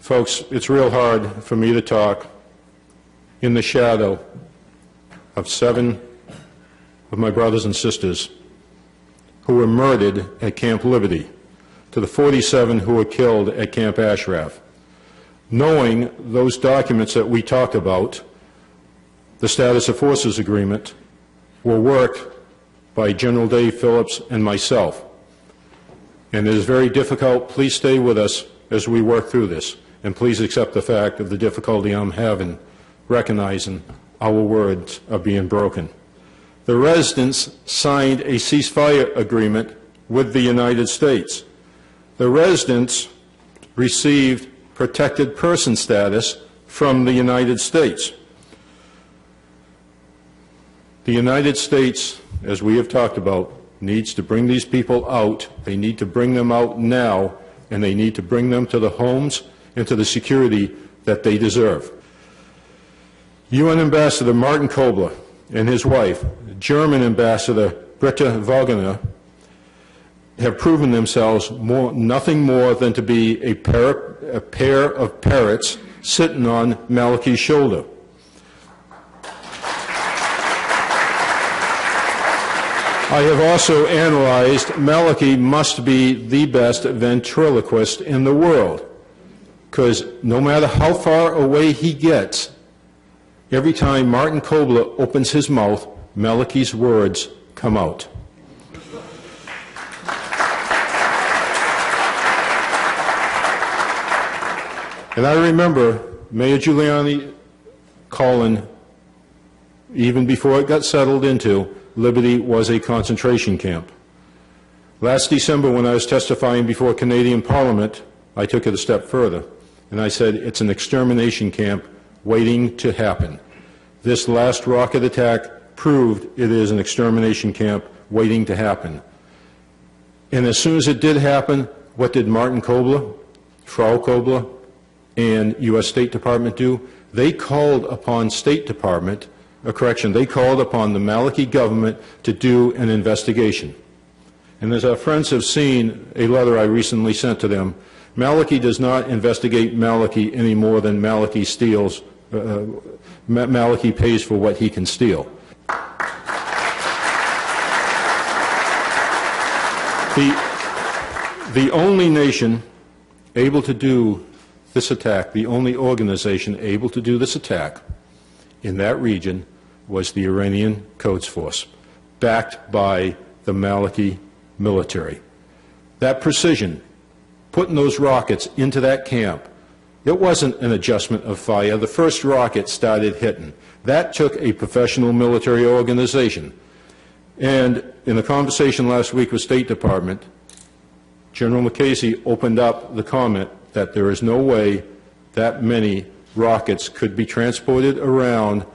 Folks, it's real hard for me to talk in the shadow of 7 of my brothers and sisters who were murdered at Camp Liberty, to the 47 who were killed at Camp Ashraf. Knowing those documents that we talked about, the Status of Forces Agreement, were worked by General Dave Phillips and myself. And it is very difficult. Please stay with us as we work through this. And please accept the fact of the difficulty I'm having recognizing our words are being broken. The residents signed a ceasefire agreement with the United States. The residents received protected person status from the United States. The United States, as we have talked about, needs to bring these people out. They need to bring them out now, and they need to bring them to the homes and to the security that they deserve. UN Ambassador Martin Kobler and his wife, German Ambassador Britta Wagner, have proven themselves nothing more than to be a pair of parrots sitting on Malachi's shoulder. I have also analyzed Malachi must be the best ventriloquist in the world, because no matter how far away he gets, every time Martin Kobler opens his mouth, Malachi's words come out. And I remember Mayor Giuliani calling, even before it got settled into, Liberty was a concentration camp. Last December, when I was testifying before Canadian Parliament, I took it a step further, and I said it's an extermination camp waiting to happen. This last rocket attack proved it is an extermination camp waiting to happen. And as soon as it did happen, what did Martin Kobler, Frau Kobler, and U.S. State Department do? They called upon State Department, they called upon the Malachi government to do an investigation. And as our friends have seen a letter I recently sent to them, Malachi does not investigate Malachi any more than Malachi steals, Malachi pays for what he can steal. The only nation able to do this attack, the only organization able to do this attack in that region was the Iranian Quds Force, backed by the Malachi military. That precision, putting those rockets into that camp, it wasn't an adjustment of fire. The first rocket started hitting. That took a professional military organization. And in the conversation last week with State Department, General McCasey opened up the comment that there is no way that many rockets could be transported around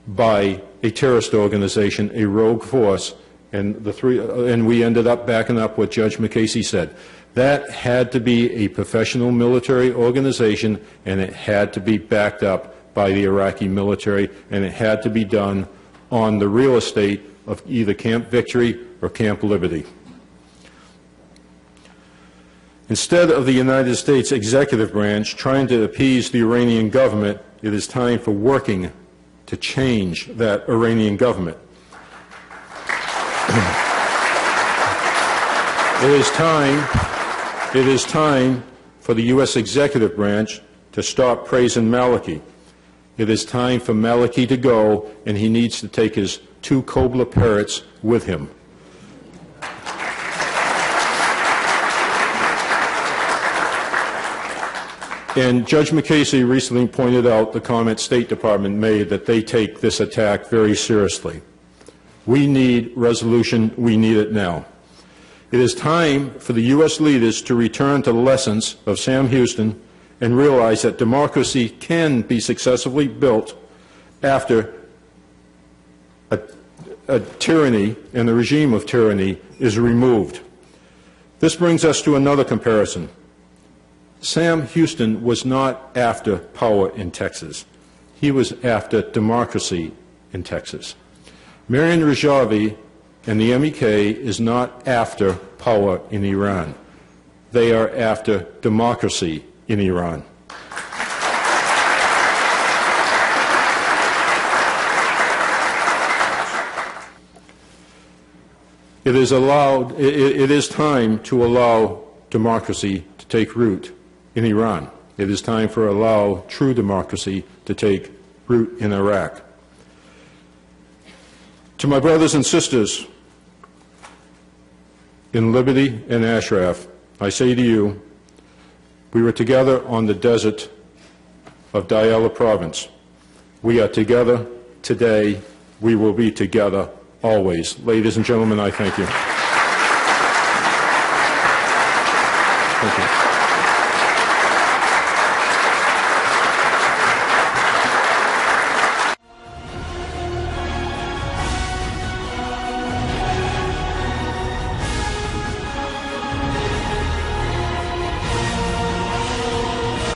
by a terrorist organization, a rogue force, and we ended up backing up what Judge McCasey said. That had to be a professional military organization, and it had to be backed up by the Iraqi military, and it had to be done on the real estate of either Camp Victory or Camp Liberty. Instead of the United States executive branch trying to appease the Iranian government, it is time for working to change that Iranian government. It is time for the U.S. executive branch to stop praising Malachi. It is time for Malachi to go, and he needs to take his 2 Kobler parrots with him. And Judge McCasey recently pointed out the comment State Department made that they take this attack very seriously. We need resolution. We need it now. It is time for the U.S. leaders to return to the lessons of Sam Houston and realize that democracy can be successfully built after a tyranny and the regime of tyranny is removed. This brings us to another comparison. Sam Houston was not after power in Texas. He was after democracy in Texas. Marian Rajavi and the MEK is not after power in Iran. They are after democracy in Iran. It is time to allow democracy to take root in Iran. It is time for allow true democracy to take root in Iraq. To my brothers and sisters in Liberty and Ashraf, I say to you, we were together on the desert of Diyala province. We are together today. We will be together always. Ladies and gentlemen, I thank you.